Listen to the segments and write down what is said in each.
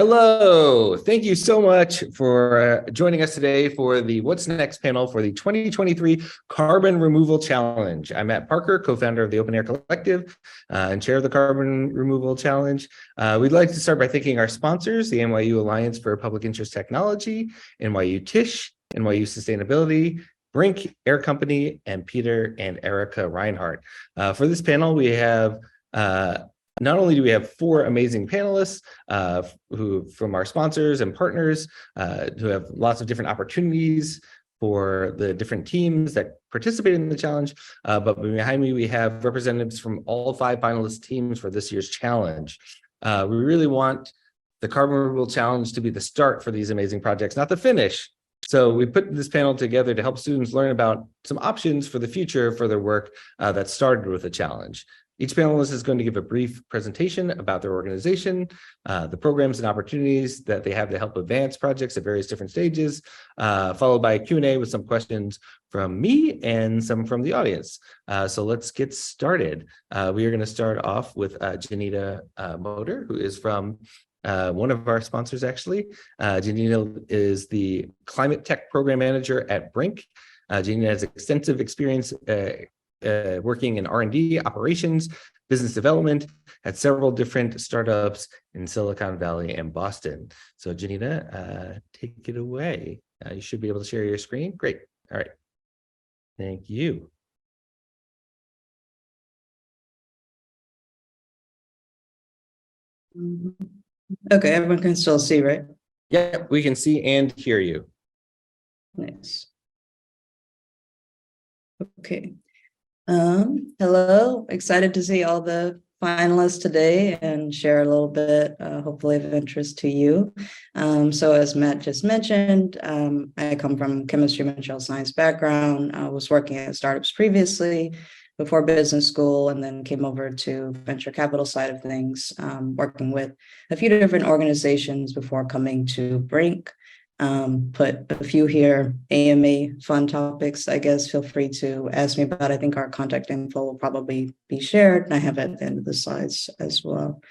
Hello, thank you so much for joining us today for the What's Next panel for the 2023 Carbon Removal Challenge. I'm Matt Parker, co-founder of the Open Air Collective and chair of the Carbon Removal Challenge. We'd like to start by thanking our sponsors, the NYU Alliance for Public Interest Technology, NYU Tisch, NYU Sustainability, Brinc, Air Company, and Peter and Erica Reinhardt. For this panel, we have not only do we have four amazing panelists who from our sponsors and partners who have lots of different opportunities for the different teams that participate in the challenge, but behind me we have representatives from all five finalist teams for this year's challenge. We really want the Carbon Removal Challenge to be the start for these amazing projects, not the finish. So we put this panel together to help students learn about some options for the future for their work that started with the challenge. Each panelist is going to give a brief presentation about their organization, the programs and opportunities that they have to help advance projects at various different stages, followed by a Q&A with some questions from me and some from the audience. So let's get started. We are going to start off with Janina Motter, who is from one of our sponsors, actually. Janina is the Climate Tech Program Manager at Brinc. Janina has extensive experience working in R&D, operations, business development at several different startups in Silicon Valley and Boston. So Janina, take it away. You should be able to share your screen. Great. All right. Thank you. Okay, everyone can still see, right? Yeah, we can see and hear you. Nice. Okay. Hello, excited to see all the finalists today and share a little bit, hopefully of interest to you. So as Matt just mentioned, I come from chemistry, material science background. I was working at startups previously before business school, and then came over to venture capital side of things, working with a few different organizations before coming to Brinc. Put a few here, AMA fun topics, I guess, feel free to ask me about. I think our contact info will probably be shared, and I have it at the end of the slides as well.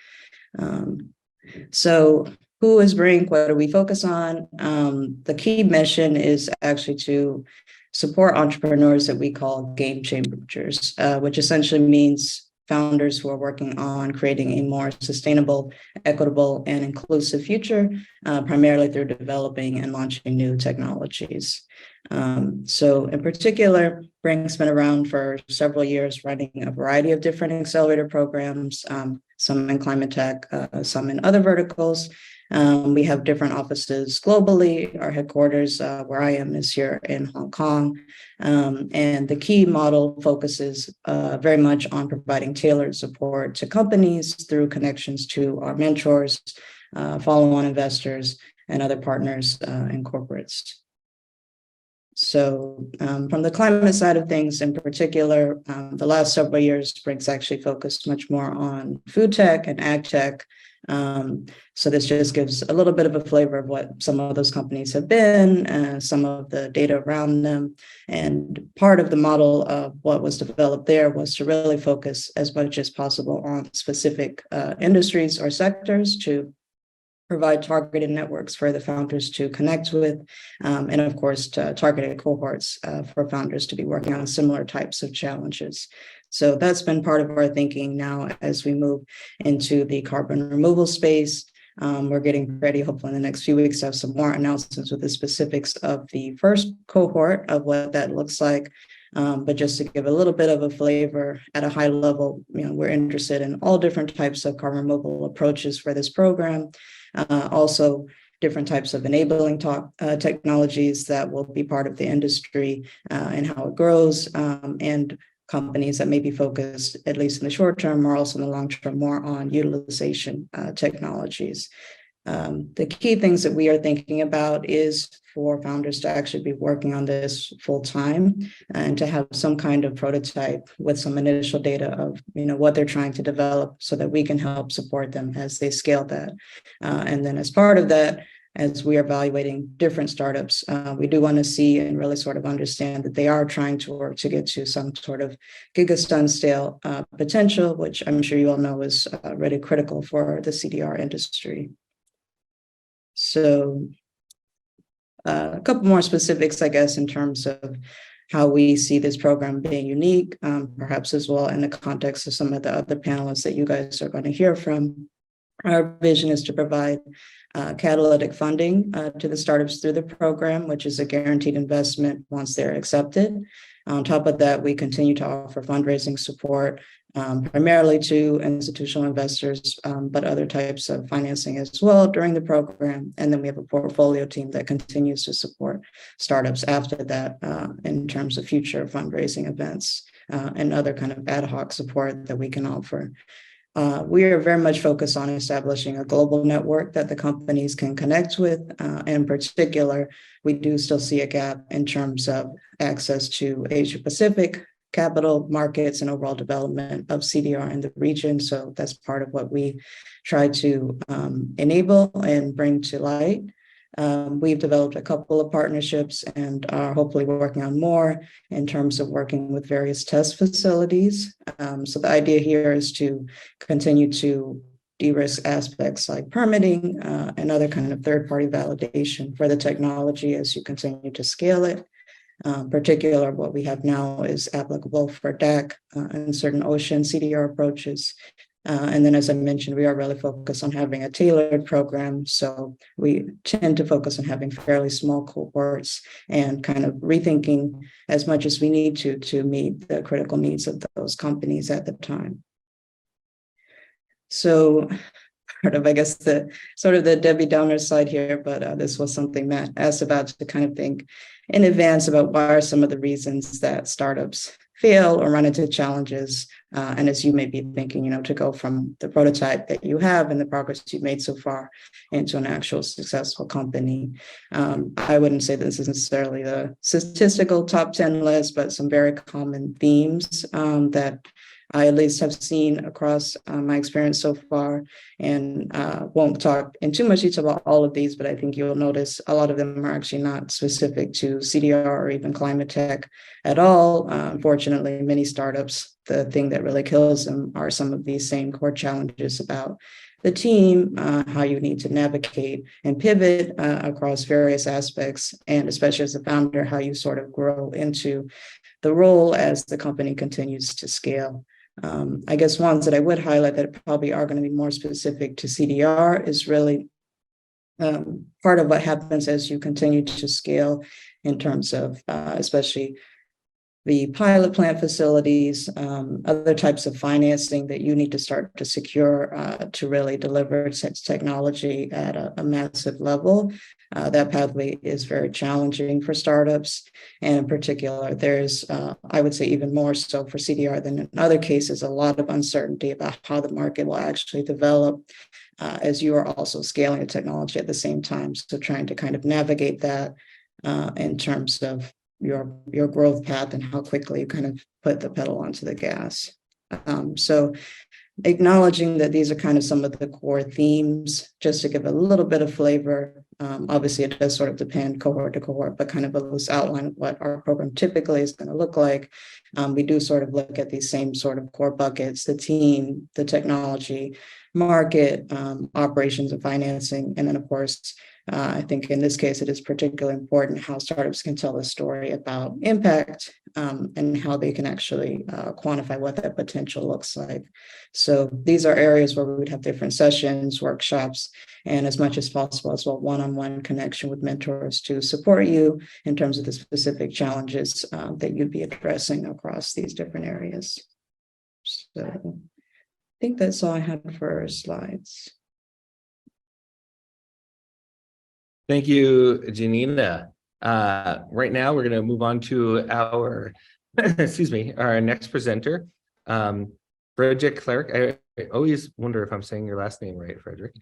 So who is Brinc? What do we focus on? The key mission is actually to support entrepreneurs that we call game changers, which essentially means founders who are working on creating a more sustainable, equitable, and inclusive future, primarily through developing and launching new technologies. So in particular, Brinc's been around for several years, running a variety of different accelerator programs, some in climate tech, some in other verticals. We have different offices globally. Our headquarters, where I am, is here in Hong Kong. And the key model focuses very much on providing tailored support to companies through connections to our mentors, follow-on investors, and other partners and corporates. So from the climate side of things in particular, the last several years, Brinc's actually focused much more on food tech and ag tech. So this just gives a little bit of a flavor of what some of those companies have been, some of the data around them. And part of the model of what was developed there was to really focus as much as possible on specific industries or sectors to provide targeted networks for the founders to connect with, and of course, to targeted cohorts for founders to be working on similar types of challenges. So that's been part of our thinking now as we move into the carbon removal space. We're getting ready, hopefully in the next few weeks, to have some more announcements with the specifics of the first cohort of what that looks like. But just to give a little bit of a flavor at a high level, we're interested in all different types of carbon removal approaches for this program. Also, different types of enabling technologies that will be part of the industry and how it grows, and companies that may be focused, at least in the short term or also in the long term, more on utilization technologies. The key things that we are thinking about is for founders to actually be working on this full time and to have some kind of prototype with some initial data of what they're trying to develop so that we can help support them as they scale that. And then as part of that, as we are evaluating different startups, we do want to see and really sort of understand that they are trying to work to get to some sort of gigaton scale potential, which I'm sure you all know is really critical for the CDR industry. So a couple more specifics, I guess, in terms of how we see this program being unique, perhaps as well in the context of some of the other panelists that you guys are going to hear from. Our vision is to provide catalytic funding to the startups through the program, which is a guaranteed investment once they're accepted. On top of that, we continue to offer fundraising support primarily to institutional investors, but other types of financing as well during the program. And then we have a portfolio team that continues to support startups after that in terms of future fundraising events and other kind of ad hoc support that we can offer. We are very much focused on establishing a global network that the companies can connect with. In particular, we do still see a gap in terms of access to Asia Pacific capital markets and overall development of CDR in the region. So that's part of what we try to enable and bring to light. We've developed a couple of partnerships and are hopefully working on more in terms of working with various test facilities. So the idea here is to continue to de-risk aspects like permitting and other kind of third-party validation for the technology as you continue to scale it. Particular, what we have now is applicable for DAC and certain ocean CDR approaches. And then, as I mentioned, we are really focused on having a tailored program. So we tend to focus on having fairly small cohorts and kind of rethinking as much as we need to meet the critical needs of those companies at the time. So part of, I guess, the sort of the Debbie Downer side here, but this was something Matt asked about to kind of think in advance about what are some of the reasons that startups fail or run into challenges. And as you may be thinking, to go from the prototype that you have and the progress you've made so far into an actual successful company. I wouldn't say this is necessarily the statistical top 10 list, but some very common themes that I at least have seen across my experience so far, and won't talk in too much detail about all of these, but I think you'll notice a lot of them are actually not specific to CDR or even climate tech at all. Unfortunately, many startups, the thing that really kills them are some of these same core challenges about the team, how you need to navigate and pivot across various aspects, and especially as a founder, how you sort of grow into the role as the company continues to scale. I guess ones that I would highlight that probably are going to be more specific to CDR is really part of what happens as you continue to scale in terms of especially the pilot plant facilities, other types of financing that you need to start to secure to really deliver technology at a massive level. That pathway is very challenging for startups. And in particular, there's, I would say even more so for CDR than in other cases, a lot of uncertainty about how the market will actually develop as you are also scaling the technology at the same time. So trying to kind of navigate that in terms of your growth path and how quickly you kind of put the pedal onto the gas. So acknowledging that these are kind of some of the core themes, just to give a little bit of flavor. Obviously, it does sort of depend cohort to cohort, but kind of a loose outline of what our program typically is going to look like. We do sort of look at these same sort of core buckets: the team, the technology, market, operations and financing, and then, of course, I think in this case, it is particularly important how startups can tell a story about impact and how they can actually quantify what that potential looks like. So these are areas where we would have different sessions, workshops, and as much as possible as well, one-on-one connection with mentors to support you in terms of the specific challenges that you'd be addressing across these different areas. So I think that's all I had for slides. Thank you, Janina. Right now, we're going to move on to our, our next presenter, Frederic Clerc. I always wonder if I'm saying your last name right, Frederic,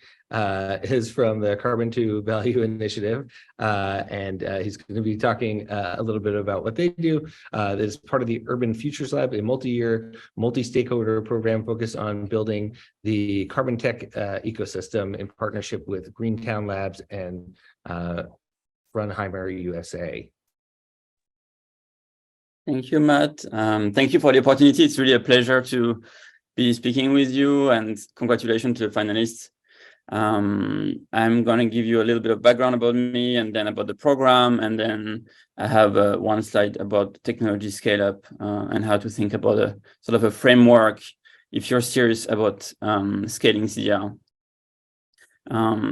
is from the Carbon to Value Initiative, and he's going to be talking a little bit about what they do. That is part of the Urban Futures Lab, a multi-year, multi-stakeholder program focused on building the carbon tech ecosystem in partnership with Greentown Labs and Frunheimer USA. Thank you, Matt. Thank you for the opportunity. It's really a pleasure to be speaking with you, and congratulations to the finalists. I'm going to give you a little bit of background about me and then about the program. And then I have one slide about technology scale up and how to think about a sort of a framework if you're serious about scaling CDR.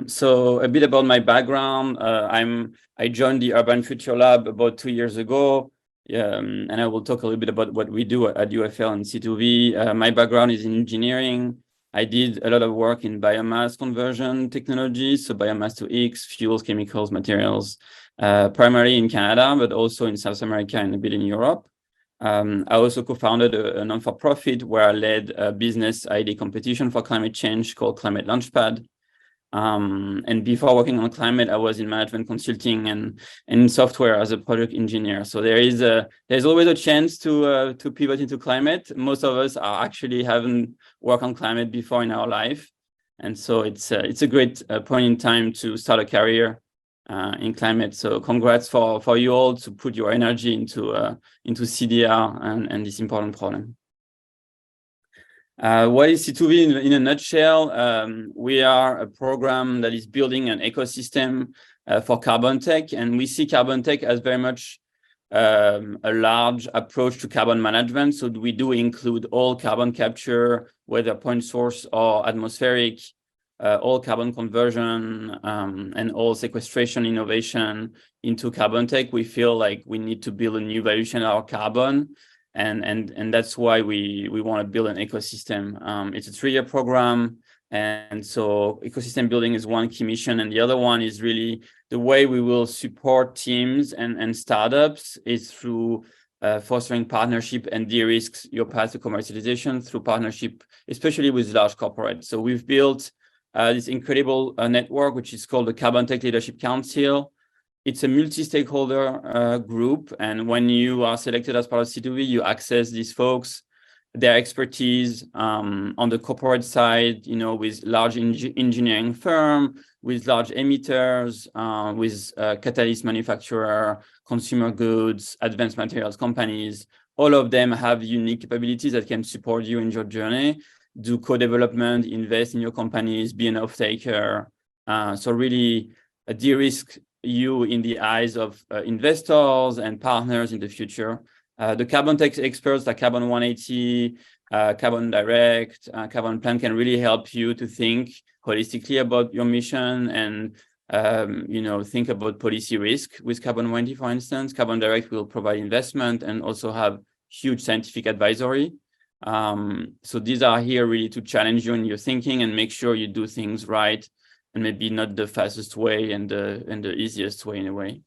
So a bit about my background. I joined the Urban Future Lab about 2 years ago. And I will talk a little bit about what we do at UFL and C2V. My background is in engineering. I did a lot of work in biomass conversion technology, so biomass to X, fuels, chemicals, materials, primarily in Canada, but also in South America and a bit in Europe. I also co-founded a non-for-profit where I led a business idea competition for climate change called Climate Launchpad. And before working on climate, I was in management consulting and in software as a product engineer. So there's always a chance to pivot into climate. Most of us are actually haven't worked on climate before in our life, and so it's a great point in time to start a career in climate. So congrats for you all to put your energy into CDR and this important problem. What is C2V in a nutshell? We are a program that is building an ecosystem for carbon tech, and we see carbon tech as very much a large approach to carbon management. So we do include all carbon capture, whether point source or atmospheric, all carbon conversion, and all sequestration innovation into carbon tech. We feel like we need to build a new value chain of our carbon. And that's why we want to build an ecosystem. It's a 3-year program. And so ecosystem building is one key mission. And the other one is really the way we will support teams and startups is through fostering partnership and de-risk your path to commercialization through partnership, especially with large corporates. So we've built this incredible network, which is called the Carbon Tech Leadership Council. It's a multi-stakeholder group, and when you are selected as part of C2V, you access these folks, their expertise on the corporate side, with large engineering firm, with large emitters, with catalyst manufacturer, consumer goods, advanced materials companies. All of them have unique capabilities that can support you in your journey, do co-development, invest in your companies, be an off-taker. So really de-risk you in the eyes of investors and partners in the future. The carbon tech experts like Carbon 180, Carbon Direct, Carbon Plan can really help you to think holistically about your mission and think about policy risk with Carbon 180, for instance. Carbon Direct will provide investment and also have huge scientific advisory. So these are here really to challenge you in your thinking and make sure you do things right, and maybe not the fastest way and the easiest way in a way.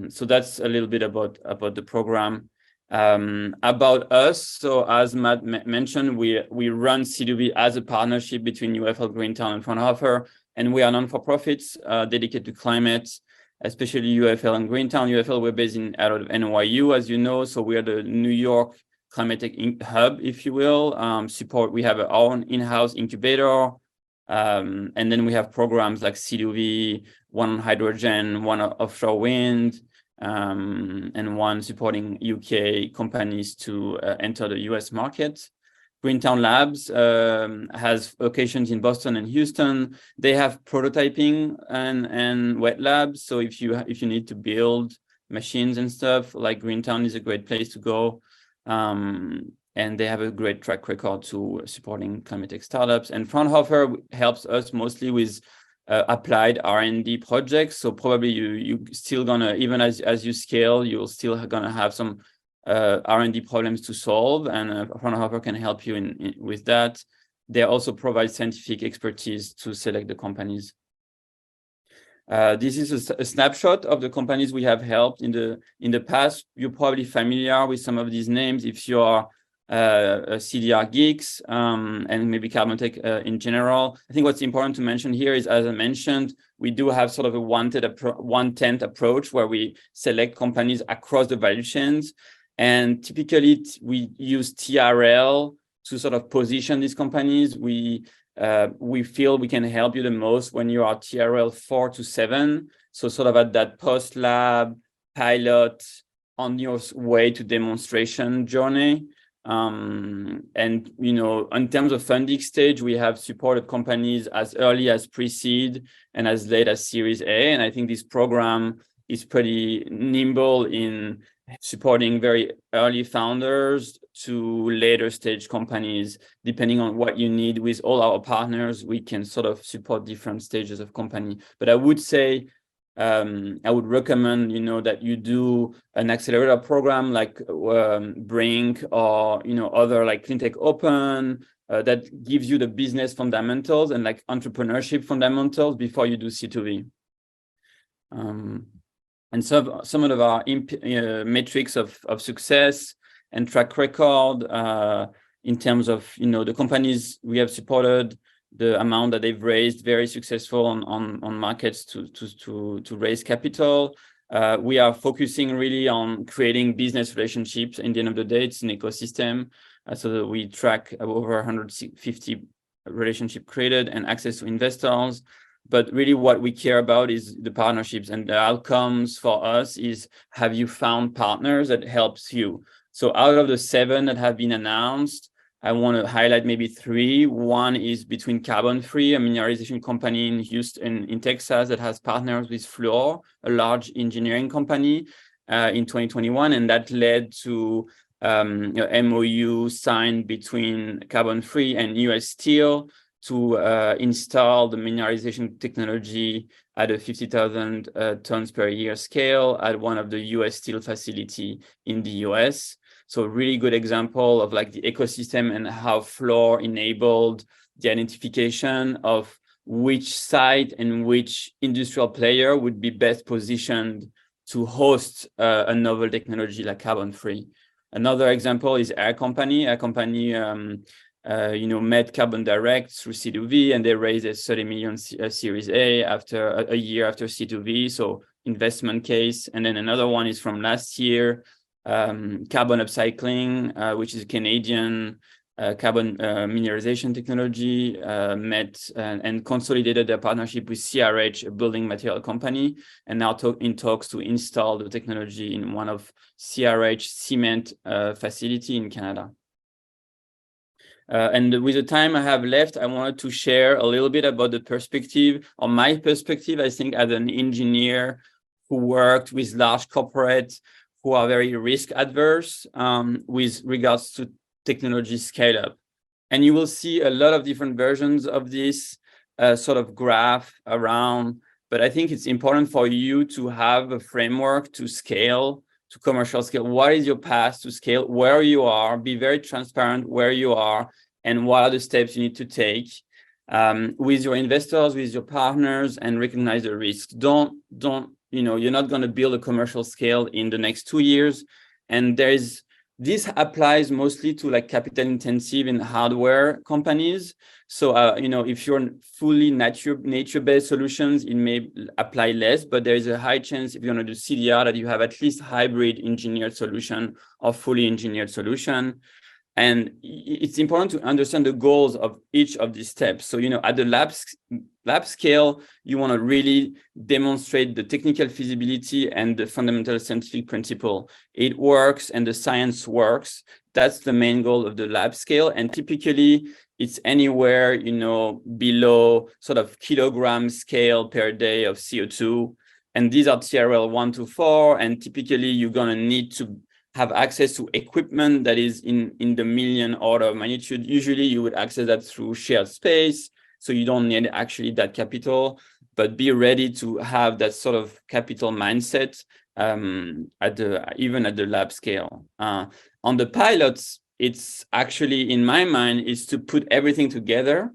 So that's a little bit about the program. About us, so as Matt mentioned, we run C2V as a partnership between UFL, Greentown, and Fraunhofer, and we are non-for-profits dedicated to climate, especially UFL and Greentown. UFL, we're based out of NYU, as you know, so we are the New York Climate Tech Hub, if you will. We have our own in-house incubator. And then we have programs like C2V, one on hydrogen, one on offshore wind, and one supporting UK companies to enter the US market. Greentown Labs has locations in Boston and Houston. They have prototyping and wet labs. So if you need to build machines and stuff, like Greentown is a great place to go. And they have a great track record to supporting climate tech startups. And Fraunhofer helps us mostly with applied R&D projects. So probably you still gonna, even as you scale, you'll still gonna have some R&D problems to solve, and Fraunhofer can help you with that. They also provide scientific expertise to select the companies. This is a snapshot of the companies we have helped in the past. You're probably familiar with some of these names if you are CDR geeks and maybe carbon tech in general. I think what's important to mention here is, as I mentioned, we do have sort of a one-tent approach where we select companies across the value chains. And typically we use TRL to sort of position these companies. We feel we can help you the most when you are TRL 4 to 7. So sort of at that post-lab pilot on your way to demonstration journey. And, you know, in terms of funding stage, we have supported companies as early as pre-seed and as late as Series A. And I think this program is pretty nimble in supporting very early founders to later stage companies, depending on what you need. With all our partners, we can sort of support different stages of company. But I would say, I would recommend, you know, that you do an accelerator program like Brinc or, you know, other like Cleantech Open that gives you the business fundamentals and like entrepreneurship fundamentals before you do C2V. And some of our metrics of success and track record in terms of, you know, the companies we have supported, the amount that they've raised, very successful on markets to raise capital. We are focusing really on creating business relationships. In the end of the day, it's an ecosystem. So that we track over 150 relationships created and access to investors. But really what we care about is the partnerships, and the outcomes for us is, have you found partners that helps you? So out of the 7 that have been announced, I want to highlight maybe 3. One is between Carbon Free, a mineralization company in Houston, in Texas, that has partners with Fluor, a large engineering company, in 2021, and that led to MOU signed between Carbon Free and US Steel to install the mineralization technology at a 50,000 tons per year scale at one of the US Steel facility in the US. So a really good example of like the ecosystem and how Fluor enabled the identification of which site and which industrial player would be best positioned to host a novel technology like Carbon Free. Another example is Air Company. Air Company, you know, met Carbon Direct through C2V, and they raised a 30 million Series A after a year after C2V. So investment case. And then another one is from last year, Carbon Upcycling, which is a Canadian carbon mineralization technology, met and consolidated their partnership with CRH, a building material company, and now in talks to install the technology in one of CRH cement facility in Canada. And with the time I have left, I wanted to share a little bit about the perspective, or my perspective, I think, as an engineer who worked with large corporates who are very risk adverse with regards to technology scale up. And you will see a lot of different versions of this sort of graph around, but I think it's important for you to have a framework to scale, to commercial scale. What is your path to scale? Where you are, be very transparent where you are, and what are the steps you need to take with your investors, with your partners, and recognize the risks. Don't, you know, you're not going to build a commercial scale in the next 2 years. And this applies mostly to like capital intensive and hardware companies. So, you know, if you're fully nature-based solutions, it may apply less, but there is a high chance if you're going to do CDR that you have at least hybrid engineered solution or fully engineered solution. And it's important to understand the goals of each of these steps. So, you know, at the lab scale, you want to really demonstrate the technical feasibility and the fundamental scientific principle. It works and the science works. That's the main goal of the lab scale. And typically it's anywhere, you know, below sort of kilogram scale per day of CO2. And these are TRL 1 to 4. And typically you're going to need to have access to equipment that is in the million order of magnitude. Usually you would access that through shared space. So you don't need actually that capital, but be ready to have that sort of capital mindset even at the lab scale. On the pilots, it's actually, in my mind, is to put everything together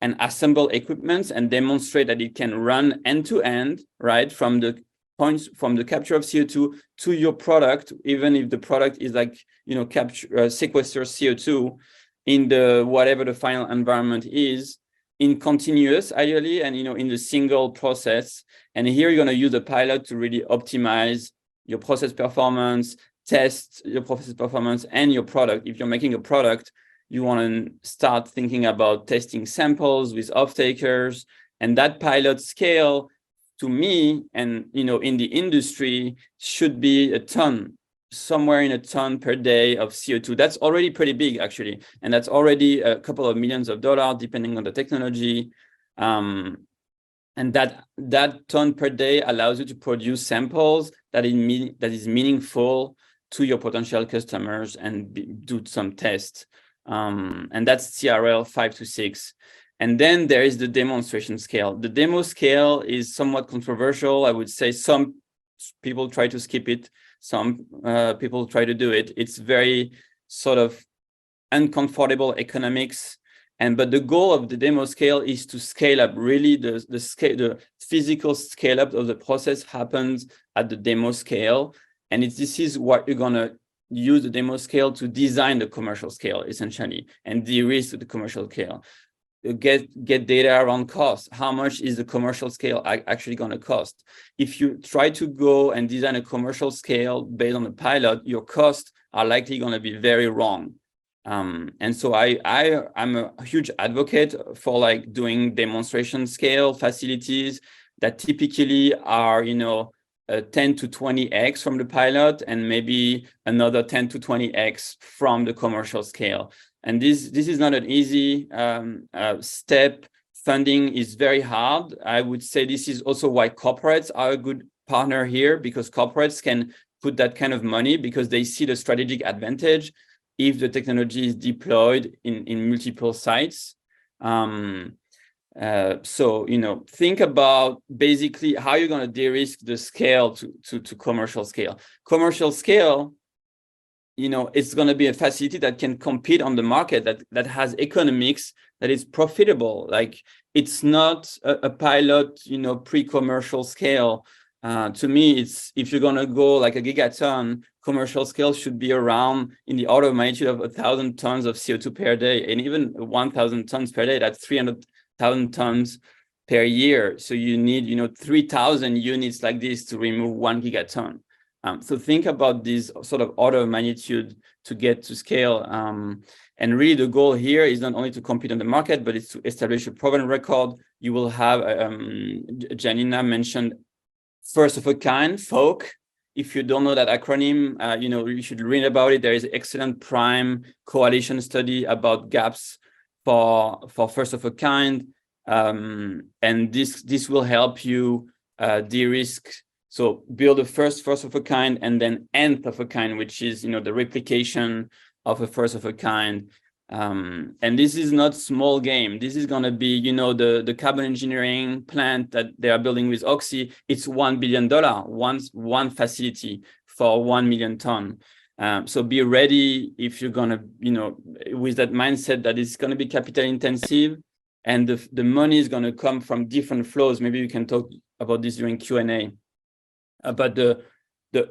and assemble equipments and demonstrate that it can run end to end, right? From the points, from the capture of CO2 to your product, even if the product is like, you know, capture, sequester CO2 in the, whatever the final environment is, in continuous, ideally, and, you know, in the single process. And here you're going to use the pilot to really optimize your process performance, test your process performance and your product. If you're making a product, you want to start thinking about testing samples with off-takers, and that pilot scale, to me, and, you know, in the industry, should be a ton. somewhere in a ton per day of CO2. That's already pretty big, actually. And that's already a couple of millions of dollars, depending on the technology. And that ton per day allows you to produce samples that is meaningful to your potential customers and do some tests. And that's TRL 5 to 6. And then there is the demonstration scale. The demo scale is somewhat controversial. I would say some people try to skip it. Some people try to do it. It's very sort of uncomfortable economics. But the goal of the demo scale is to scale up. Really, the physical scale up of the process happens at the demo scale. And this is what you're going to use the demo scale to design the commercial scale, essentially, and de-risk the commercial scale. Get data around cost. How much is the commercial scale actually going to cost? If you try to go and design a commercial scale based on the pilot, your costs are likely going to be very wrong. And so I'm a huge advocate for like doing demonstration scale facilities that typically are, 10 to 20x from the pilot and maybe another 10 to 20x from the commercial scale. And this is not an easy step. Funding is very hard. I would say this is also why corporates are a good partner here, because corporates can put that kind of money because they see the strategic advantage if the technology is deployed in multiple sites. So, think about basically how you're going to de-risk the scale to commercial scale. Commercial scale, it's going to be a facility that can compete on the market, that has economics, that is profitable. Like, it's not a pilot, pre-commercial scale. To me, it's, if you're going to go like a gigaton, commercial scale should be around in the order of magnitude of 1,000 tons of CO2 per day. And even 1,000 tons per day, that's 300,000 tons per year. So you need, 3,000 units like this to remove 1 gigaton. So think about this sort of order of magnitude to get to scale. And really the goal here is not only to compete on the market, but it's to establish a proven record. You will have, Janina mentioned, first of a kind, FOC. If you don't know that acronym, you should read about it. There is an excellent Prime coalition study about gaps for first of a kind. And this will help you de-risk. So build a first of a kind and then nth of a kind, which is, the replication of a first of a kind. And this is not small game. This is going to be, the carbon engineering plant that they are building with Oxy. It's $1 billion, one facility for 1 million ton. So be ready if you're going to, with that mindset that it's going to be capital intensive and the money is going to come from different flows. Maybe we can talk about this during Q&A. But the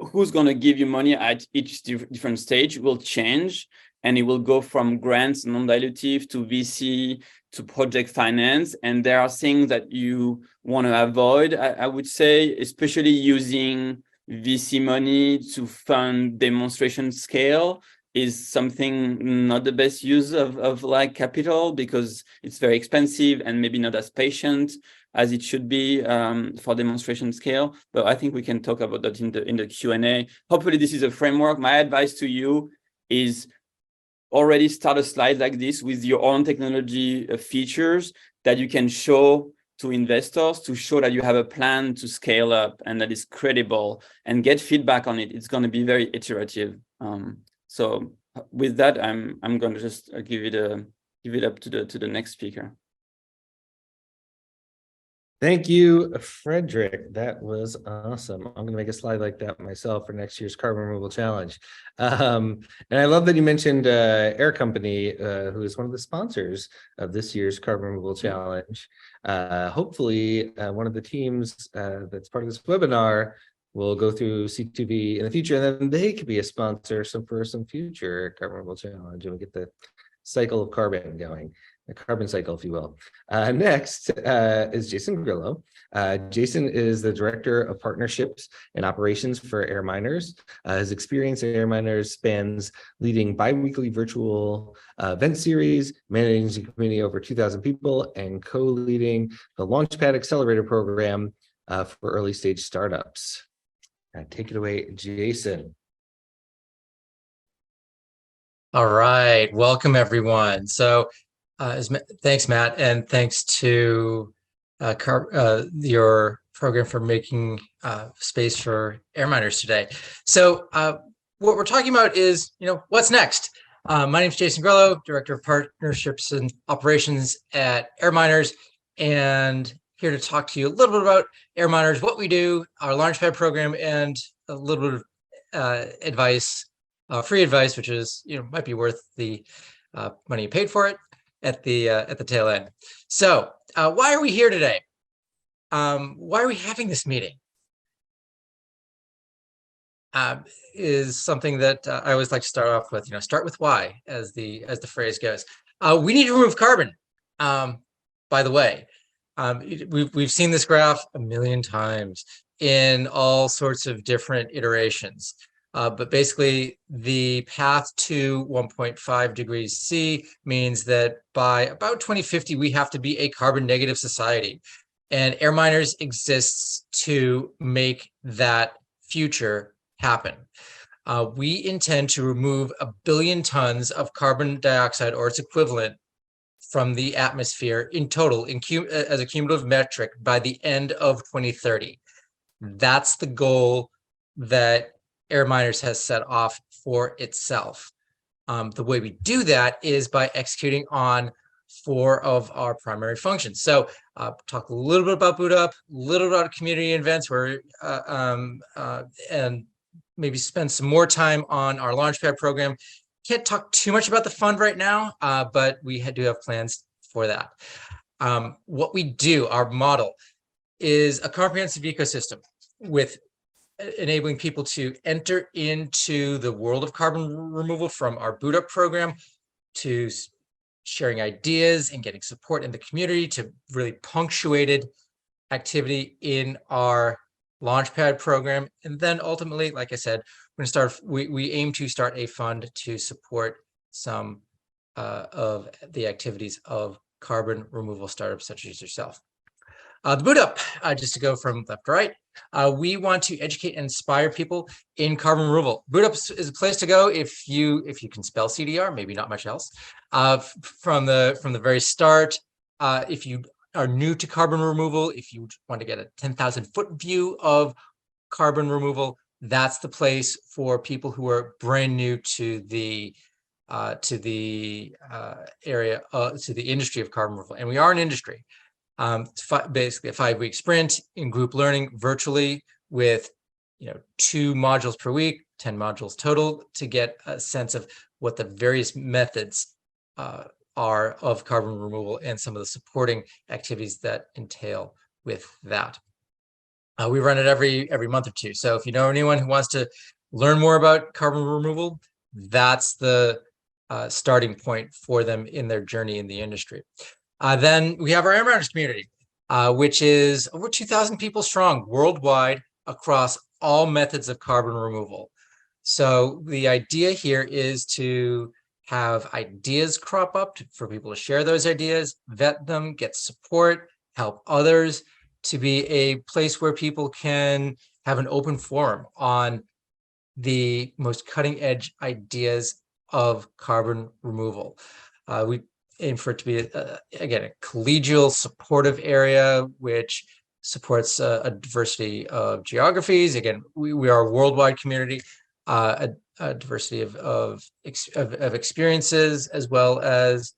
who's going to give you money at each different stage will change. And it will go from grants, non-dilutive, to VC, to project finance. And there are things that you want to avoid, I would say, especially using VC money to fund demonstration scale is something not the best use of like capital, because it's very expensive and maybe not as patient as it should be for demonstration scale. But I think we can talk about that in the Q&A. Hopefully this is a framework. My advice to you is already start a slide like this with your own technology features that you can show to investors to show that you have a plan to scale up and that is credible, and get feedback on it. It's going to be very iterative. So with that, I'm going to just give it up to the next speaker. Thank you, Frederic. That was awesome. I'm going to make a slide like that myself for next year's carbon removal challenge. And I love that you mentioned Air Company, who is one of the sponsors of this year's carbon removal challenge. Hopefully, one of the teams that's part of this webinar will go through C2V in the future, and then they could be a sponsor for some future carbon removal challenge, and we get the cycle of carbon going. The carbon cycle, if you will. Next is Jason Grillo. Jason is the Director of Partnerships and Operations for AirMiners. His experience at AirMiners spans leading bi-weekly virtual event series, managing a community over 2,000 people, and co-leading the Launchpad Accelerator program for early stage startups. Take it away, Jason. All right, welcome everyone. So, thanks, Matt, and thanks to your program for making space for AirMiners today. So, what we're talking about is, what's next? My name is Jason Grillo, Director of Partnerships and Operations at AirMiners, and here to talk to you a little bit about AirMiners, what we do, our Launchpad program, and a little bit of advice. Free advice, which is might be worth the money you paid for it at the tail end. So why are we here today? Why are we having this meeting? Is something that I always like to start off with. Start with why, as the phrase goes. We need to remove carbon. By the way, we've seen this graph a million times in all sorts of different iterations. But basically, the path to 1.5 degrees C means that by about 2050, we have to be a carbon negative society. And AirMiners exists to make that future happen. We intend to remove 1 billion tons of carbon dioxide or its equivalent from the atmosphere in total as a cumulative metric by the end of 2030. That's the goal that AirMiners has set off for itself. The way we do that is by executing on 4 of our primary functions. So talk a little bit about Boot Up, a little bit about community events, and maybe spend some more time on our Launchpad program. Can't talk too much about the fund right now, but we do have plans for that. What we do, our model, is a comprehensive ecosystem with enabling people to enter into the world of carbon removal, from our Boot Up program to sharing ideas and getting support in the community to really punctuated activity in our Launchpad program. And then ultimately, like I said, we aim to start a fund to support some of the activities of carbon removal startups such as yourself. The Boot Up, just to go from left to right, we want to educate and inspire people in carbon removal. Boot Up is a place to go if you can spell CDR, maybe not much else. From the very start, if you are new to carbon removal, if you want to get a 10,000-foot view of carbon removal, that's the place for people who are brand new to the area, to the industry of carbon removal. And we are an industry. Basically a 5-week sprint in group learning virtually with 2 modules per week, 10 modules total, to get a sense of what the various methods are of carbon removal and some of the supporting activities that entail with that. We run it every month or 2. So if you know anyone who wants to learn more about carbon removal, that's the starting point for them in their journey in the industry. Then we have our AirMiners community, which is over 2,000 people strong worldwide across all methods of carbon removal. So the idea here is to have ideas crop up for people to share those ideas, vet them, get support, help others, to be a place where people can have an open forum on the most cutting edge ideas of carbon removal. We aim for it to be, again, a collegial, supportive area, which supports a diversity of geographies. Again, we are a worldwide community, a diversity of experiences, as well as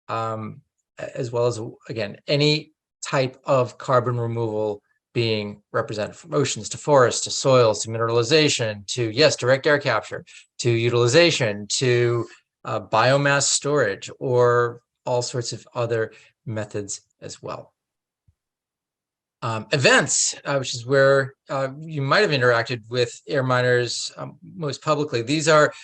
again, any type of carbon removal being represented, from oceans to forests to soils to mineralization to, yes, direct air capture, to utilization, to biomass storage, or all sorts of other methods as well. Events, which is where you might have interacted with AirMiners most publicly. These are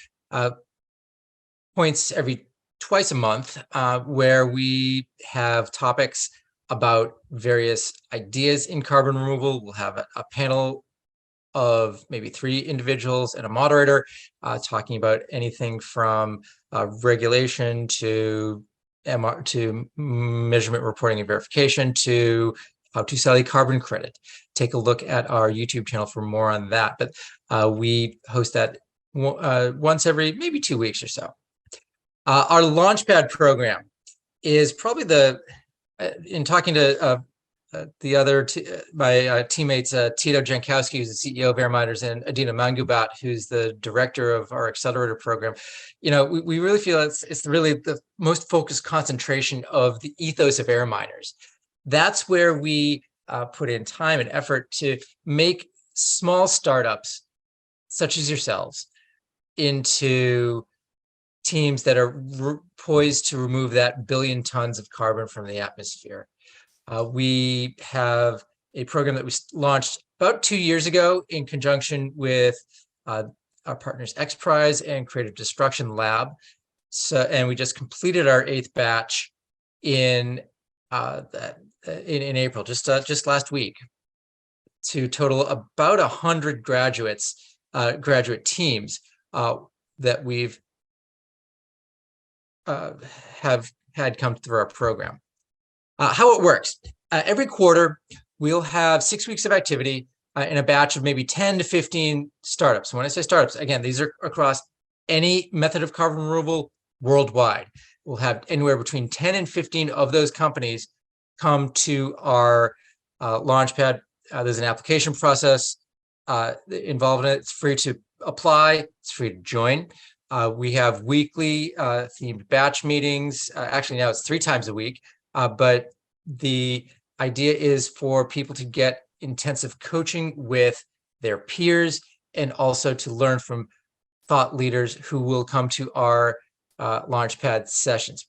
points every twice a month where we have topics about various ideas in carbon removal. We'll have a panel of maybe 3 individuals and a moderator talking about anything from regulation to measurement, reporting, and verification, to how to sell a carbon credit. Take a look at our YouTube channel for more on that. But we host that once every maybe 2 weeks or so. Our Launchpad program is probably in talking to the other my teammates, Tito Jankowski, who's the CEO of AirMiners, and Adina Mangubat, who's the director of our accelerator program. We really feel it's really the most focused concentration of the ethos of AirMiners. That's where we put in time and effort to make small startups, such as yourselves, into teams that are poised to remove that billion tons of carbon from the atmosphere. We have a program that we launched about 2 years ago in conjunction with our partners XPRIZE and Creative Destruction Lab. And we just completed our 8th batch in April, just last week, to total about 100 graduate teams that we've have had come through our program. How it works: every quarter we'll have 6 weeks of activity in a batch of maybe 10 to 15 startups. And when I say startups, again, these are across any method of carbon removal worldwide. We'll have anywhere between 10 and 15 of those companies come to our Launchpad. There's an application process involved in it. It's free to apply. It's free to join. We have weekly themed batch meetings. Actually, now it's 3 times a week. But the idea is for people to get intensive coaching with their peers and also to learn from thought leaders who will come to our Launchpad sessions,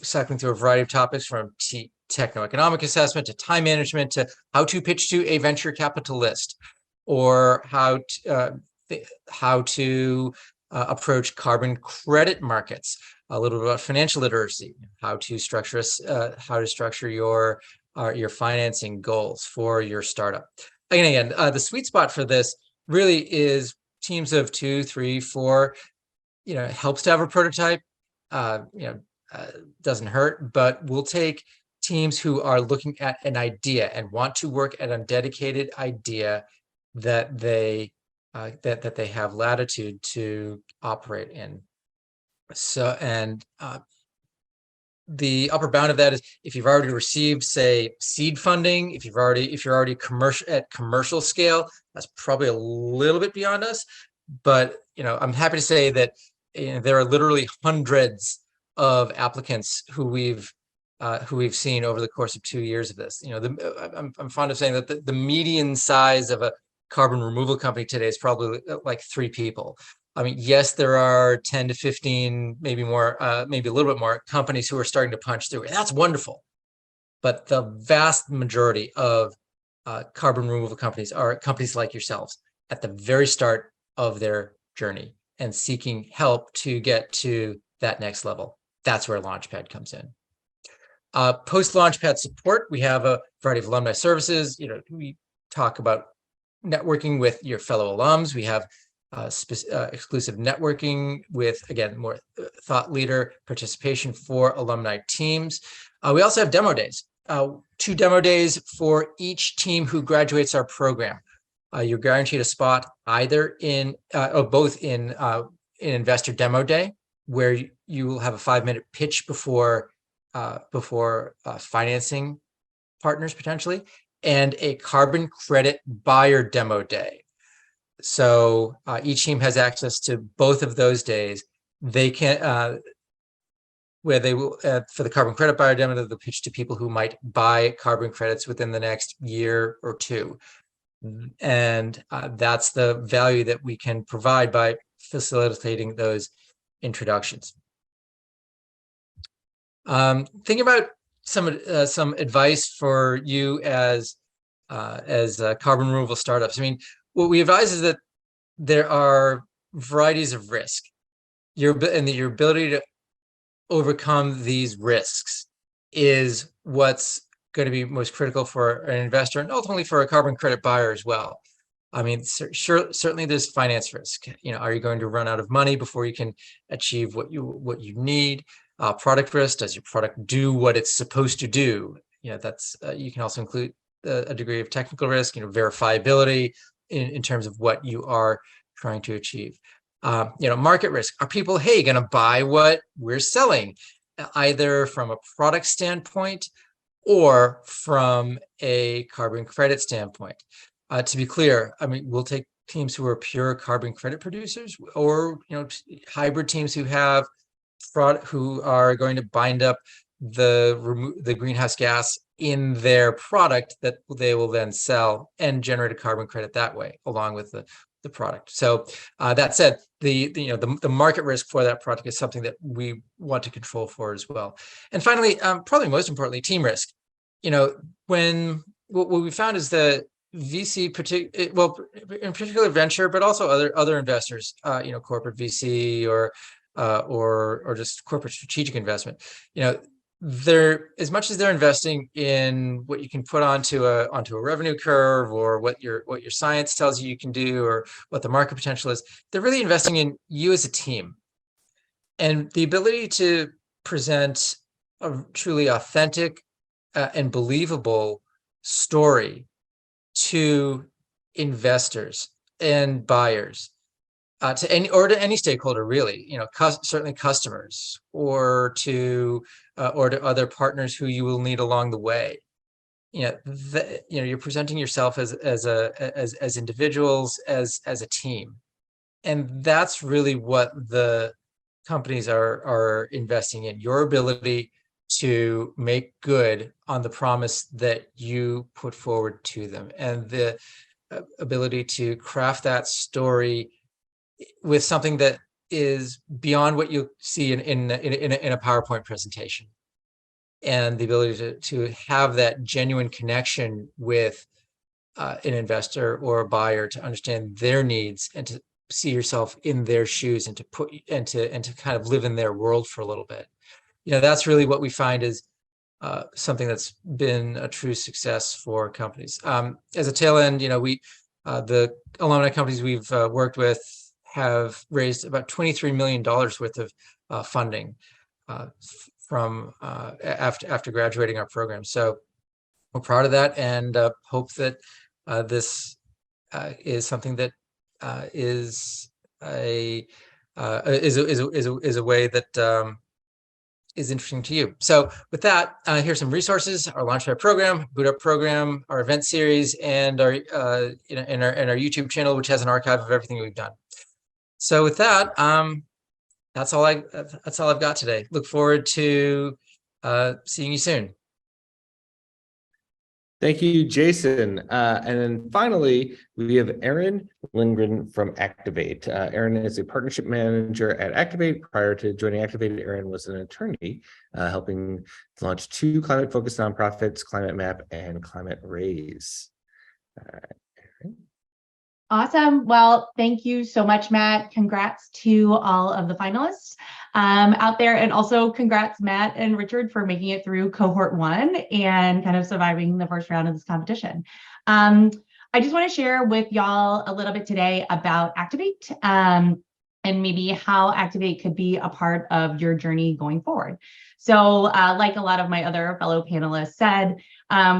cycling through a variety of topics from Techno-Economic assessment to time management to how to pitch to a venture capitalist, or how to approach carbon credit markets, a little bit about financial literacy, how to structure your financing goals for your startup. Again, the sweet spot for this really is teams of 2, 3, 4. It helps to have a prototype. Doesn't hurt, but we'll take teams who are looking at an idea and want to work at a dedicated idea that they have latitude to operate in. So, and the upper bound of that is if you've already received, say, seed funding, if you're already commercial scale, that's probably a little bit beyond us. But I'm happy to say that there are literally hundreds of applicants who we've seen over the course of 2 years of this. I'm fond of saying that the median size of a carbon removal company today is probably like 3 people. I mean, yes, there are 10 to 15, maybe more, maybe a little bit more companies who are starting to punch through. And that's wonderful. But the vast majority of carbon removal companies are companies like yourselves at the very start of their journey and seeking help to get to that next level. That's where Launchpad comes in. Post-Launchpad support, we have a variety of alumni services. We talk about networking with your fellow alums. We have exclusive networking with, again, more thought leader participation for alumni teams. We also have demo days, 2 demo days for each team who graduates our program. You're guaranteed a spot either in or both in Investor Demo Day, where you will have a 5-minute pitch before financing partners potentially, and a carbon credit buyer demo day. So each team has access to both of those days. They can, where they will, for the carbon credit buyer demo, they'll pitch to people who might buy carbon credits within the next year or 2. And that's the value that we can provide by facilitating those introductions. Think about some advice for you as carbon removal startups. I mean, what we advise is that there are varieties of risk. Your ability to overcome these risks is what's going to be most critical for an investor and ultimately for a carbon credit buyer as well. I mean, certainly there's finance risk. Are you going to run out of money before you can achieve what you need? Product risk: does your product do what it's supposed to do? That's you can also include a degree of technical risk. Verifiability in terms of what you are trying to achieve. Market risk. Are people, hey, going to buy what we're selling, either from a product standpoint or from a carbon credit standpoint? To be clear, I mean, we'll take teams who are pure carbon credit producers, or hybrid teams who have who are going to bind up the greenhouse gas in their product that they will then sell and generate a carbon credit that way, along with the product. So that said, the market risk for that product is something that we want to control for as well. And finally, probably most importantly, team risk. When what we found is that VC, in particular venture, but also other investors, corporate VC or just corporate strategic investment, they're, as much as they're investing in what you can put onto a revenue curve, or what your science tells you can do, or what the market potential is, they're really investing in you as a team, and the ability to present a truly authentic and believable story to investors and buyers, to any stakeholder, really, certainly customers, or to other partners who you will need along the way. You're presenting yourself as individuals, as a team, and that's really what the companies are investing in: your ability to make good on the promise that you put forward to them, and the ability to craft that story with something that is beyond what you see in a PowerPoint presentation, and the ability to have that genuine connection with an investor or a buyer, to understand their needs and to see yourself in their shoes, and to kind of live in their world for a little bit. That's really what we find is something that's been a true success for companies. As a tail end, the alumni companies we've worked with have raised about $23 million worth of funding from after graduating our program. So we're proud of that, and hope that this is something that is a way that is interesting to you. So with that, here's some resources: our Launchpad program, Boot Up program, our event series, and our and our YouTube channel, which has an archive of everything we've done. So with that, that's all I've got today. Look forward to seeing you soon. Thank you, Jason. And then finally, we have Erin Lindgren from Activate. Erin is a partnership manager at Activate. Prior to joining Activate, Erin was an attorney helping to launch 2 climate-focused nonprofits, Climate Map and Climate Raise. Awesome. Well, thank you so much, Matt. Congrats to all of the finalists out there. And also congrats, Matt and Richard, for making it through cohort 1 and kind of surviving the first round of this competition. I just want to share with y'all a little bit today about Activate and maybe how Activate could be a part of your journey going forward. So like a lot of my other fellow panelists said,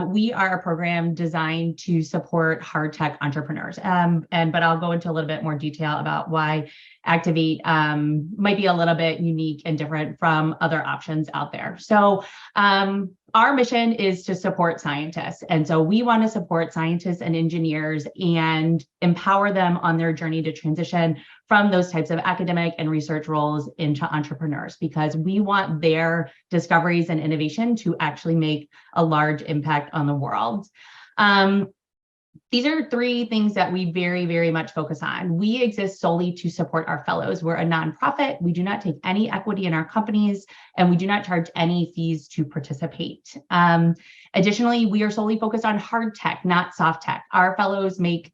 we are a program designed to support hard tech entrepreneurs. But I'll go into a little bit more detail about why Activate might be a little bit unique and different from other options out there. So our mission is to support scientists. And so we want to support scientists and engineers and empower them on their journey to transition from those types of academic and research roles into entrepreneurs, because we want their discoveries and innovation to actually make a large impact on the world. These are 3 things that we very, very much focus on. We exist solely to support our fellows. We're a nonprofit. We do not take any equity in our companies, and we do not charge any fees to participate. Additionally, we are solely focused on hard tech, not soft tech. Our fellows make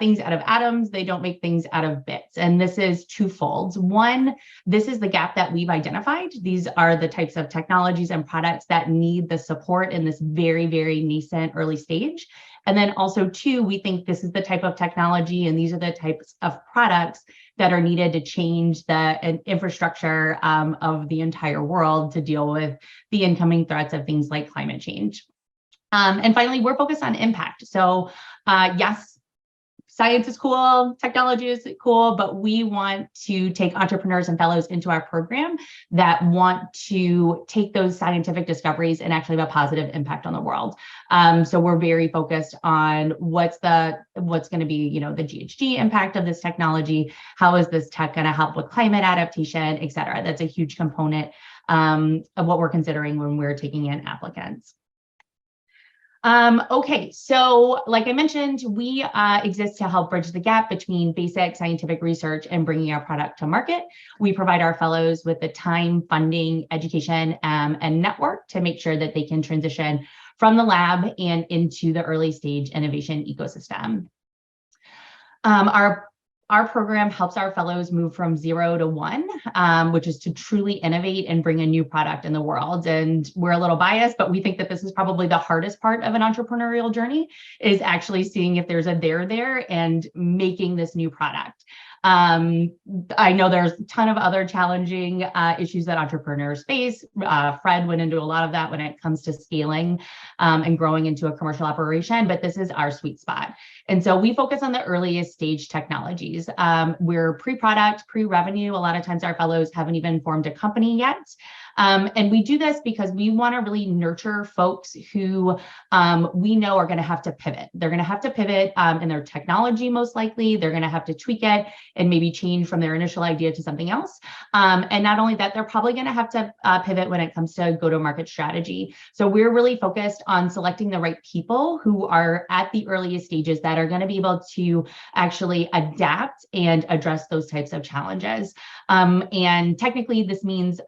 things out of atoms. They don't make things out of bits. And this is twofold. One, this is the gap that we've identified. These are the types of technologies and products that need the support in this very, very nascent early stage. And then also 2, we think this is the type of technology and these are the types of products that are needed to change the infrastructure of the entire world to deal with the incoming threats of things like climate change. And finally, we're focused on impact. So yes, science is cool, technology is cool, but we want to take entrepreneurs and fellows into our program that want to take those scientific discoveries and actually have a positive impact on the world. So we're very focused on what's going to be, the GHG impact of this technology. How is this tech going to help with climate adaptation, et cetera? That's a huge component of what we're considering when we're taking in applicants. Okay, so like I mentioned, we exist to help bridge the gap between basic scientific research and bringing our product to market. We provide our fellows with the time, funding, education, and network to make sure that they can transition from the lab and into the early stage innovation ecosystem. Our program helps our fellows move from 0 to 1, which is to truly innovate and bring a new product in the world. And we're a little biased, but we think that this is probably the hardest part of an entrepreneurial journey, is actually seeing if there's a there and making this new product. I know there's a ton of other challenging issues that entrepreneurs face. Fred went into a lot of that when it comes to scaling and growing into a commercial operation, but this is our sweet spot. And so we focus on the earliest stage technologies. We're pre-product, pre-revenue. A lot of times our fellows haven't even formed a company yet. And we do this because we want to really nurture folks who we know are going to have to pivot. They're going to have to pivot in their technology, most likely. They're going to have to tweak it and maybe change from their initial idea to something else. And not only that, they're probably going to have to pivot when it comes to go-to-market strategy. So we're really focused on selecting the right people who are at the earliest stages that are going to be able to actually adapt and address those types of challenges. And technically, this means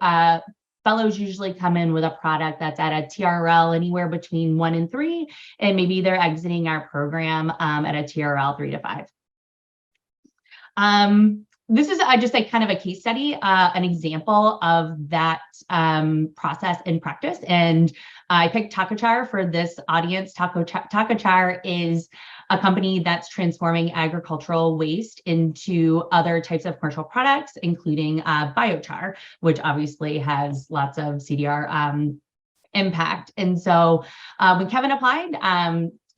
fellows usually come in with a product that's at a TRL anywhere between 1 and 3, and maybe they're exiting our program at a TRL 3 to 5. This is just a kind of a case study, an example of that process in practice. And I picked Tacochar for this audience. Tacochar is a company that's transforming agricultural waste into other types of commercial products, including biochar, which obviously has lots of CDR impact. And so when Kevin applied,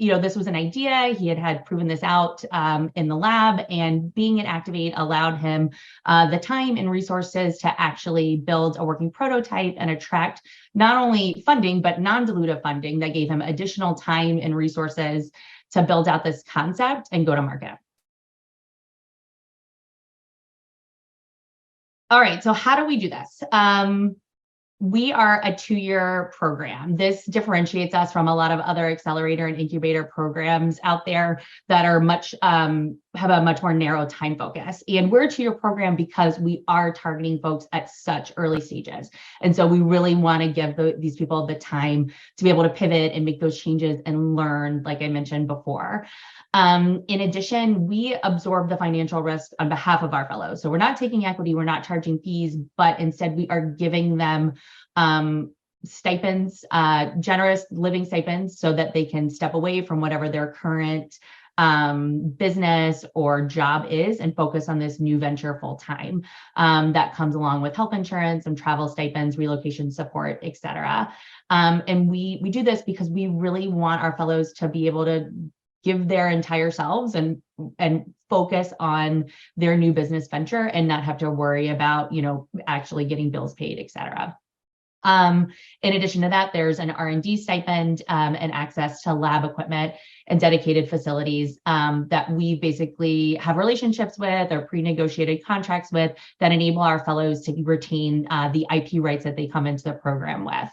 this was an idea. He had proven this out in the lab, and being at Activate allowed him the time and resources to actually build a working prototype and attract not only funding, but non-dilutive funding that gave him additional time and resources to build out this concept and go to market. All right, so how do we do this? We are a 2-year program. This differentiates us from a lot of other accelerator and incubator programs out there that are have a much more narrow time focus. And we're a 2-year program because we are targeting folks at such early stages. And so we really want to give these people the time to be able to pivot and make those changes and learn, like I mentioned before. In addition, we absorb the financial risk on behalf of our fellows. So we're not taking equity, we're not charging fees, but instead we are giving them stipends, generous living stipends, so that they can step away from whatever their current business or job is and focus on this new venture full time. That comes along with health insurance and travel stipends, relocation support, et cetera. And we do this because we really want our fellows to be able to give their entire selves and focus on their new business venture and not have to worry about, actually getting bills paid, et cetera. In addition to that, there's an R&D stipend and access to lab equipment and dedicated facilities that we basically have relationships with or pre-negotiated contracts with that enable our fellows to retain the IP rights that they come into the program with.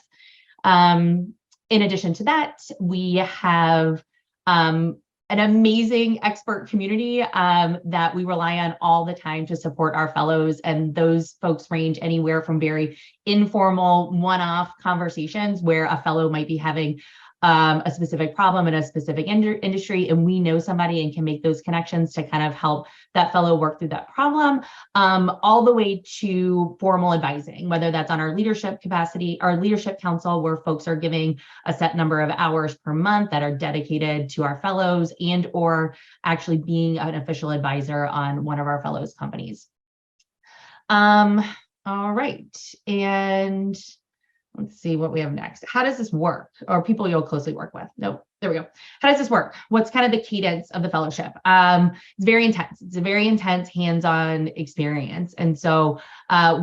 In addition to that, we have an amazing expert community that we rely on all the time to support our fellows. And those folks range anywhere from very informal one-off conversations where a fellow might be having a specific problem in a specific industry, and we know somebody and can make those connections to kind of help that fellow work through that problem, all the way to formal advising, whether that's on our leadership capacity, our leadership council, where folks are giving a set number of hours per month that are dedicated to our fellows, and or actually being an official advisor on one of our fellows' companies. All right, and let's see what we have next. How does this work? Or people you'll closely work with? Nope. There we go. How does this work? What's kind of the cadence of the fellowship? It's very intense. It's a very intense hands-on experience. And so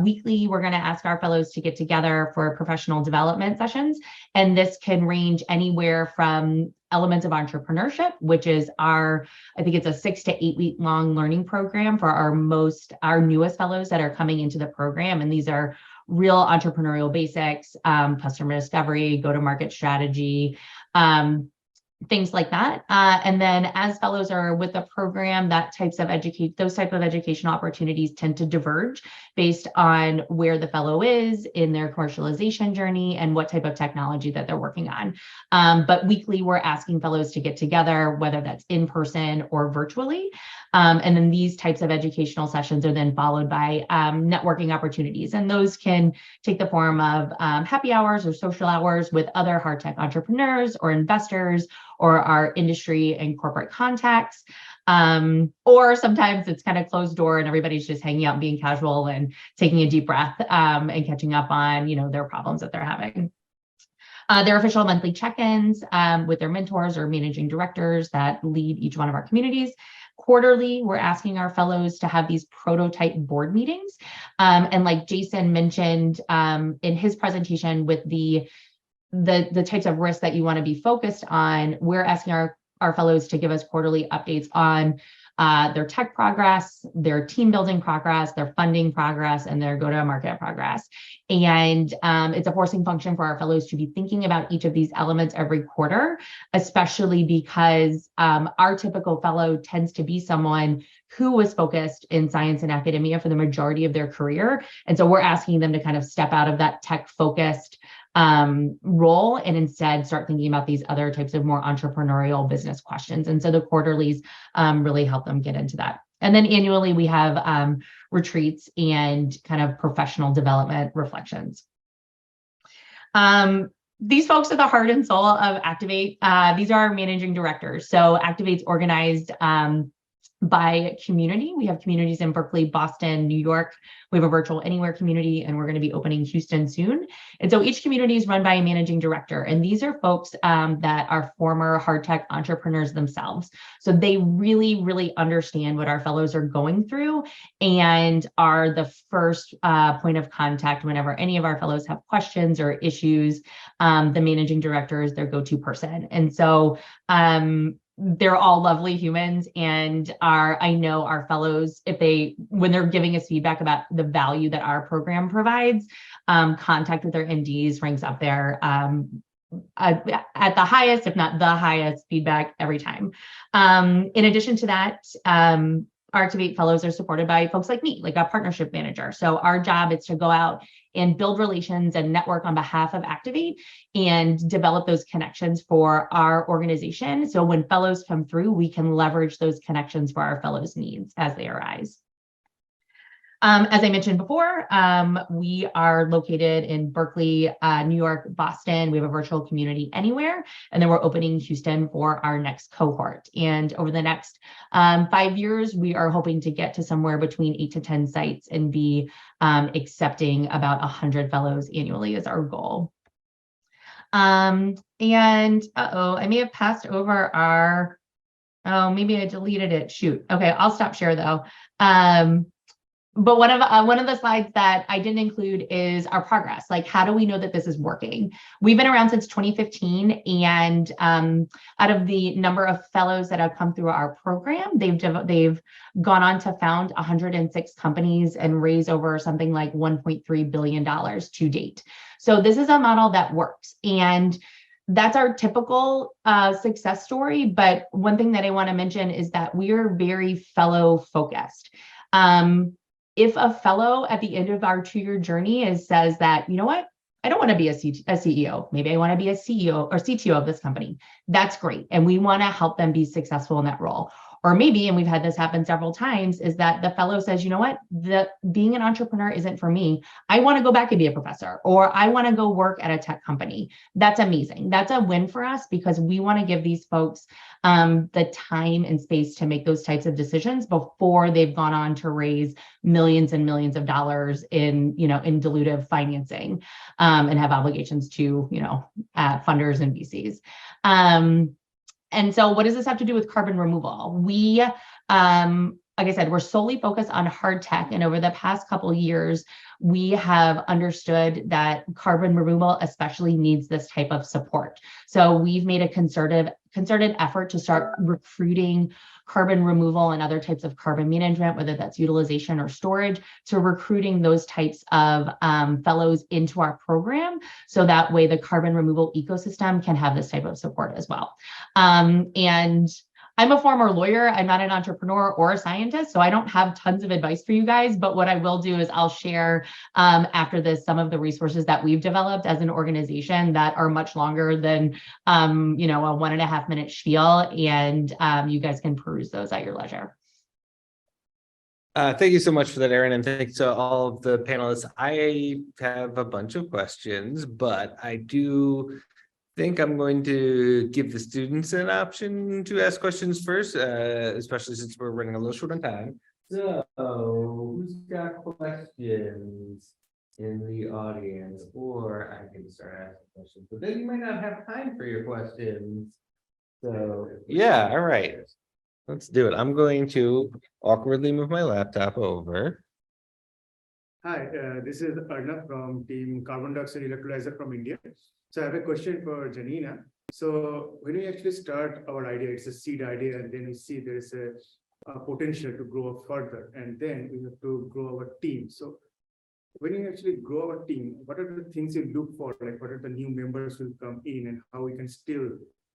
weekly, we're going to ask our fellows to get together for professional development sessions. And this can range anywhere from elements of entrepreneurship, which is I think it's a 6 to 8 week long learning program for our newest fellows that are coming into the program. And these are real entrepreneurial basics, customer discovery, go-to-market strategy, things like that. And then as fellows are with the program, those type of educational opportunities tend to diverge based on where the fellow is in their commercialization journey and what type of technology that they're working on. But weekly, we're asking fellows to get together, whether that's in person or virtually. And then these types of educational sessions are then followed by networking opportunities. And those can take the form of happy hours or social hours with other hard tech entrepreneurs or investors or our industry and corporate contacts. Or sometimes it's kind of closed door and everybody's just hanging out and being casual and taking a deep breath and catching up on, their problems that they're having. Their official monthly check-ins with their mentors or managing directors that lead each one of our communities. Quarterly, we're asking our fellows to have these prototype board meetings. And like Jason mentioned in his presentation with the types of risks that you want to be focused on, we're asking our fellows to give us quarterly updates on their tech progress, their team building progress, their funding progress, and their go-to-market progress. And it's a forcing function for our fellows to be thinking about each of these elements every quarter, especially because our typical fellow tends to be someone who was focused in science and academia for the majority of their career. And so we're asking them to kind of step out of that tech-focused role and instead start thinking about these other types of more entrepreneurial business questions. And so the quarterlies really help them get into that. And then annually, we have retreats and kind of professional development reflections. These folks are the heart and soul of Activate. These are our managing directors. So Activate's organized by community. We have communities in Berkeley, Boston, New York. We have a virtual anywhere community, and we're going to be opening Houston soon. And so each community is run by a managing director. And these are folks that are former hard tech entrepreneurs themselves. So they really, really understand what our fellows are going through and are the first point of contact whenever any of our fellows have questions or issues. The managing director is their go-to person. And so they're all lovely humans, and I know our fellows, when they're giving us feedback about the value that our program provides, contact with their MDs ranks up there at the highest, if not the highest feedback every time. In addition to that, our Activate fellows are supported by folks like me, like a partnership manager. So our job is to go out and build relations and network on behalf of Activate and develop those connections for our organization. So when fellows come through, we can leverage those connections for our fellows' needs as they arise. As I mentioned before, we are located in Berkeley, New York, Boston. We have a virtual community anywhere, and then we're opening Houston for our next cohort. And over the next 5 years, we are hoping to get to somewhere between 8 to 10 sites and be accepting about 100 fellows annually is our goal. And I may have passed over maybe I deleted it. Shoot. Okay, I'll stop share though. But one of the slides that I didn't include is our progress. Like, how do we know that this is working? We've been around since 2015, and out of the number of fellows that have come through our program, they've gone on to found 106 companies and raise over something like $1.3 billion to date. So this is a model that works, and that's our typical success story. But one thing that I want to mention is that we are very fellow focused. If a fellow at the end of our 2-year journey says that, you know what, I don't want to be a CEO, maybe I want to be a CEO or CTO of this company, that's great. And we want to help them be successful in that role. Or maybe, and we've had this happen several times, is that the fellow says, you know what, being an entrepreneur isn't for me. I want to go back and be a professor, or I want to go work at a tech company. That's amazing. That's a win for us because we want to give these folks the time and space to make those types of decisions before they've gone on to raise millions and millions of dollars in dilutive financing and have obligations to, funders and VCs. And so what does this have to do with carbon removal? We, like I said, we're solely focused on hard tech. And over the past couple of years, we have understood that carbon removal especially needs this type of support. So we've made a concerted effort to start recruiting carbon removal and other types of carbon management, whether that's utilization or storage, to recruiting those types of fellows into our program. So that way the carbon removal ecosystem can have this type of support as well. And I'm a former lawyer. I'm not an entrepreneur or a scientist, so I don't have tons of advice for you guys. But what I will do is I'll share after this some of the resources that we've developed as an organization that are much longer than a 1.5 minute spiel, and you guys can peruse those at your leisure. Thank you so much for that, Erin, and thanks to all of the panelists. I have a bunch of questions, but I do think I'm going to give the students an option to ask questions first, especially since we're running a little short on time. So, who's got questions in the audience? Or I can start asking questions, but then you might not have time for your questions. So, yeah, all right. Let's do it. I'm going to awkwardly move my laptop over. Hi, this is Arnav from team Carbon Dioxide Electrolyzer from India. So I have a question for Janina. So when we actually start our idea, it's a seed idea, and then we see there is a potential to grow further, and then we have to grow our team. So when you actually grow our team, what are the things you look for? Like what are the new members will come in, and how we can still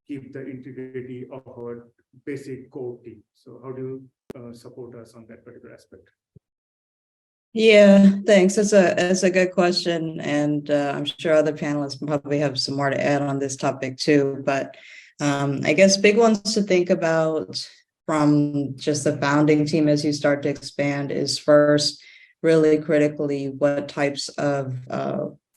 keep the integrity of our basic core team? So how do you support us on that particular aspect? Yeah, thanks. That's a good question, and I'm sure other panelists probably have some more to add on this topic too. But I guess big ones to think about from just the founding team as you start to expand is first, really critically, what types of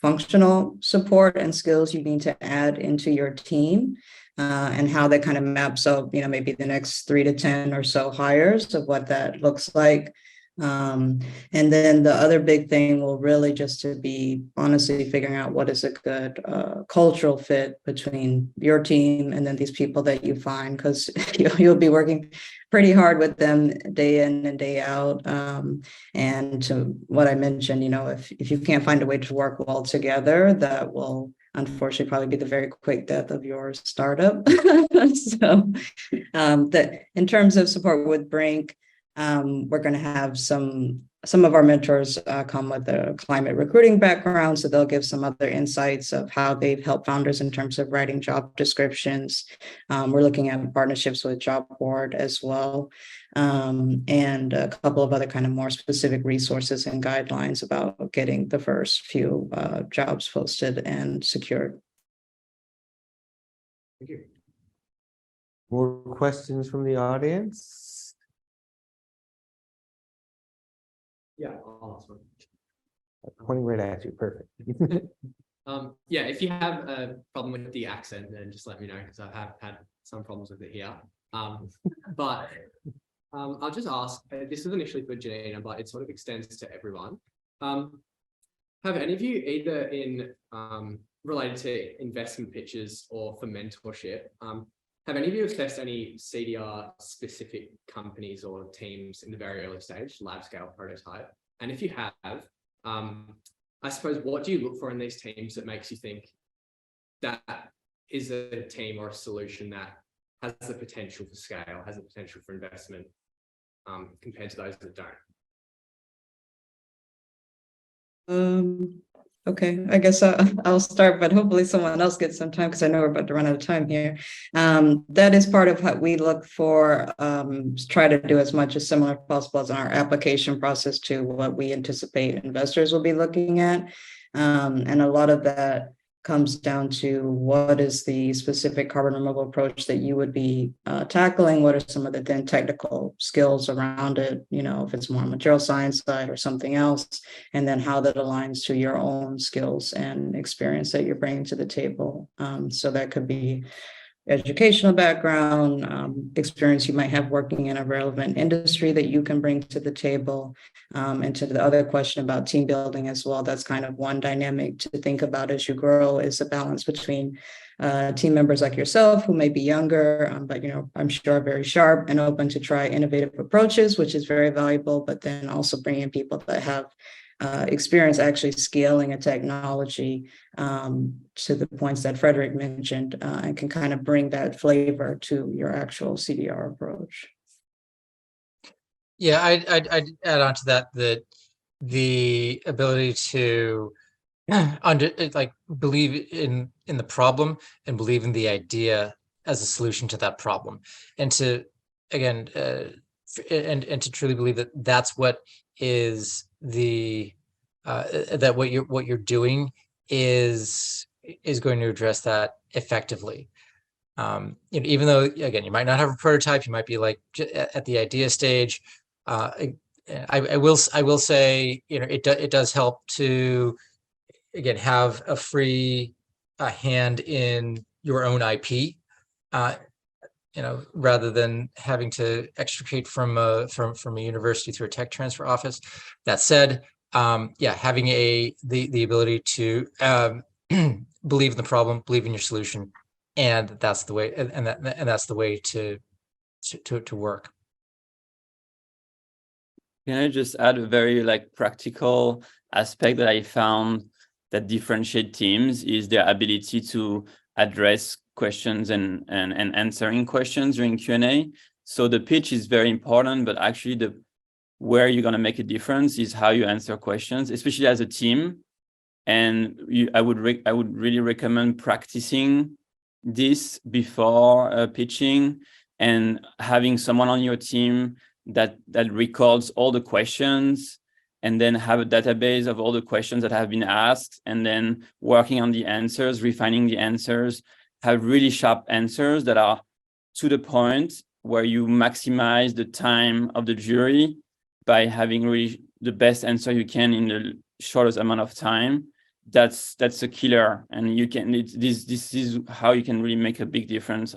functional support and skills you need to add into your team, and how that kind of maps out, maybe the next 3 to 10 or so hires of what that looks like. And then the other big thing will really just to be honestly figuring out what is a good cultural fit between your team and then these people that you find, because you'll be working pretty hard with them day in and day out. And to what I mentioned, if you can't find a way to work well together, that will unfortunately probably be the very quick death of your startup. So that in terms of support with Brinc, we're going to have some of our mentors come with a climate recruiting background, so they'll give some other insights of how they've helped founders in terms of writing job descriptions. We're looking at partnerships with Job Board as well, and a couple of other kind of more specific resources and guidelines about getting the first few jobs posted and secured. Thank you. More questions from the audience? Yeah, I'll ask one. Pointing right at you, perfect. Yeah, if you have a problem with the accent, then just let me know, because I have had some problems with it here. But I'll just ask, this was initially for Janina, but it sort of extends to everyone. Have any of you, either in related to investment pitches or for mentorship, have any of you assessed any CDR specific companies or teams in the very early stage, lab scale, prototype? And if you have, I suppose, what do you look for in these teams that makes you think that is a team or a solution that has the potential for scale, has the potential for investment, compared to those that don't? Okay, I guess I'll start, but hopefully someone else gets some time because I know we're about to run out of time here. That is part of what we look for, try to do as much as similar as possible as our application process to what we anticipate investors will be looking at. And a lot of that comes down to what is the specific carbon removal approach that you would be tackling? What are some of the then technical skills around it? You know, if it's more on material science side or something else, and then how that aligns to your own skills and experience that you're bringing to the table. So that could be educational background, experience you might have working in a relevant industry that you can bring to the table. And to the other question about team building as well, that's kind of one dynamic to think about as you grow, is a balance between team members like yourself who may be younger, but I'm sure are very sharp and open to try innovative approaches, which is very valuable, but then also bringing in people that have experience actually scaling a technology to the points that Frederic mentioned, and can kind of bring that flavor to your actual CDR approach. Yeah, I'd add on to that the ability to believe in the problem and believe in the idea as a solution to that problem, and to again and to truly believe that that's what is that what you're doing is going to address that effectively. Even though again you might not have a prototype, you might be like at the idea stage. I will say it does help to again have a free hand in your own IP. Rather than having to extricate from a university through a tech transfer office. That said, having the ability to believe in the problem, believe in your solution, and that's the way, and that's the way to work. Can I just add a very practical aspect that I found that differentiate teams is their ability to address questions and answering questions during Q&A. So the pitch is very important, but actually where you're going to make a difference is how you answer questions, especially as a team. And I would really recommend practicing this before pitching, and having someone on your team that records all the questions, and then have a database of all the questions that have been asked, and then working on the answers, refining the answers, have really sharp answers that are to the point, where you maximize the time of the jury by having really the best answer you can in the shortest amount of time. That's a killer, and this is how you can really make a big difference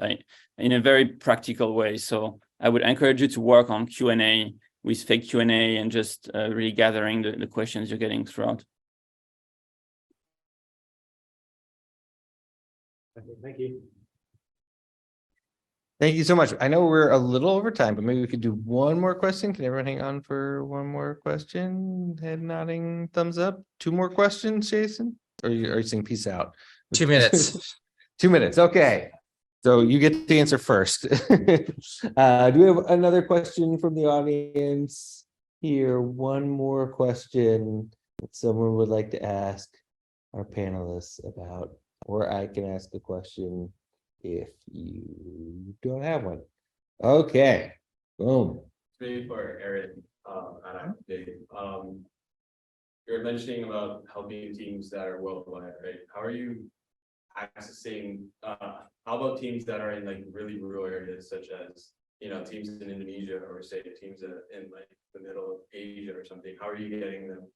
in a very practical way. So I would encourage you to work on Q&A with fake Q&A and just really gathering the questions you're getting throughout. Thank you. Thank you so much. I know we're a little over time, but maybe we could do one more question. Can everyone hang on for one more question? Head nodding, thumbs up. 2 more questions, Jason? Or are you saying peace out? 2 minutes. 2 minutes. Okay. So you get to answer first. Do we have another question from the audience here? One more question that someone would like to ask our panelists about, or I can ask a question if you don't have one. Okay, boom. Maybe for Erin, you're mentioning about helping teams that are worldwide, right? How are you accessing, how about teams that are in really rural areas, such as, teams in Indonesia, or say teams in the middle of Asia or something? How are you getting them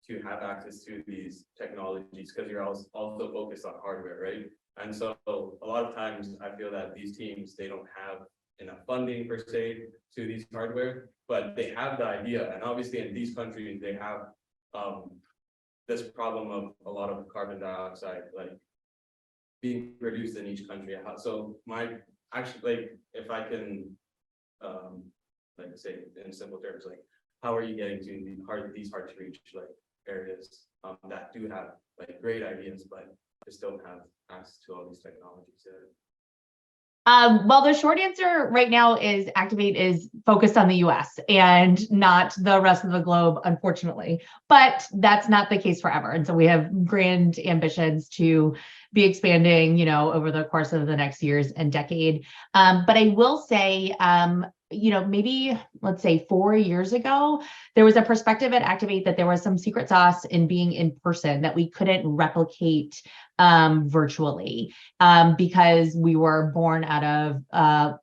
to have access to these technologies? Because you're also focused on hardware, right? And so a lot of times I feel that these teams, they don't have enough funding per se to these hardware, but they have the idea. And obviously in these countries, they have this problem of a lot of carbon dioxide being produced in each country. So if I can say in simple terms, how are you getting to these hard to reach areas that do have great ideas, but just don't have access to all these technologies? Well, the short answer right now is Activate is focused on the US and not the rest of the globe, unfortunately. But that's not the case forever. And so we have grand ambitions to be expanding, over the course of the next years and decade. But I will say, maybe let's say 4 years ago, there was a perspective at Activate that there was some secret sauce in being in person that we couldn't replicate virtually because we were born out of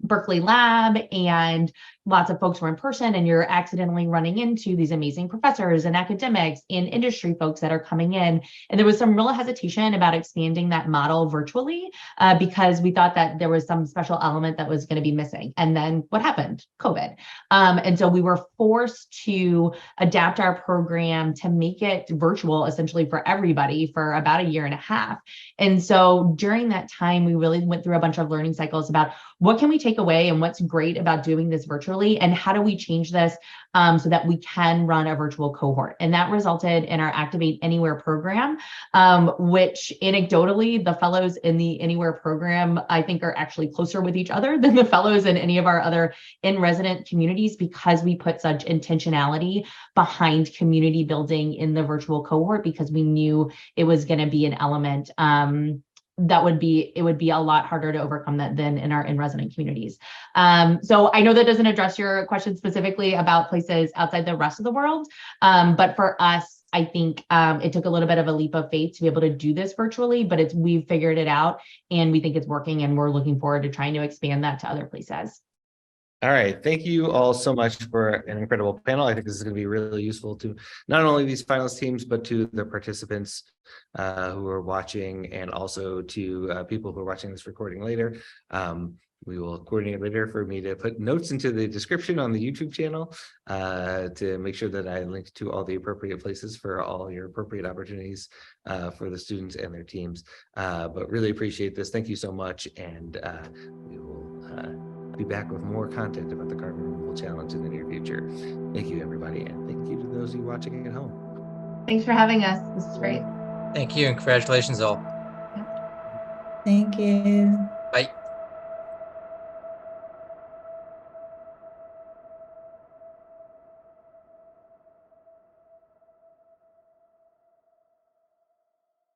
Berkeley lab and lots of folks were in person, and you're accidentally running into these amazing professors and academics and industry folks that are coming in. And there was some real hesitation about expanding that model virtually because we thought that there was some special element that was going to be missing. And then what happened? COVID. And so we were forced to adapt our program to make it virtual essentially for everybody for about a year and a half. And so during that time, we really went through a bunch of learning cycles about what can we take away and what's great about doing this virtually, and how do we change this so that we can run a virtual cohort. And that resulted in our Activate Anywhere program, which anecdotally, the fellows in the Anywhere program, I think, are actually closer with each other than the fellows in any of our other in-resident communities, because we put such intentionality behind community building in the virtual cohort, because we knew it was going to be an element it would be a lot harder to overcome that than in our in-resident communities. So I know that doesn't address your question specifically about places outside the rest of the world, but for us, I think it took a little bit of a leap of faith to be able to do this virtually, but we've figured it out and we think it's working, and we're looking forward to trying to expand that to other places. All right. Thank you all so much for an incredible panel. I think this is going to be really useful to not only these finalist teams, but to the participants who are watching, and also to people who are watching this recording later. We will coordinate later for me to put notes into the description on the YouTube channel to make sure that I link to all the appropriate places for all your appropriate opportunities for the students and their teams. But really appreciate this. Thank you so much. And we will be back with more content about the Carbon Removal Challenge in the near future. Thank you, everybody. And thank you to those of you watching at home. Thanks for having us. This is great. Thank you, and congratulations all. Thank you.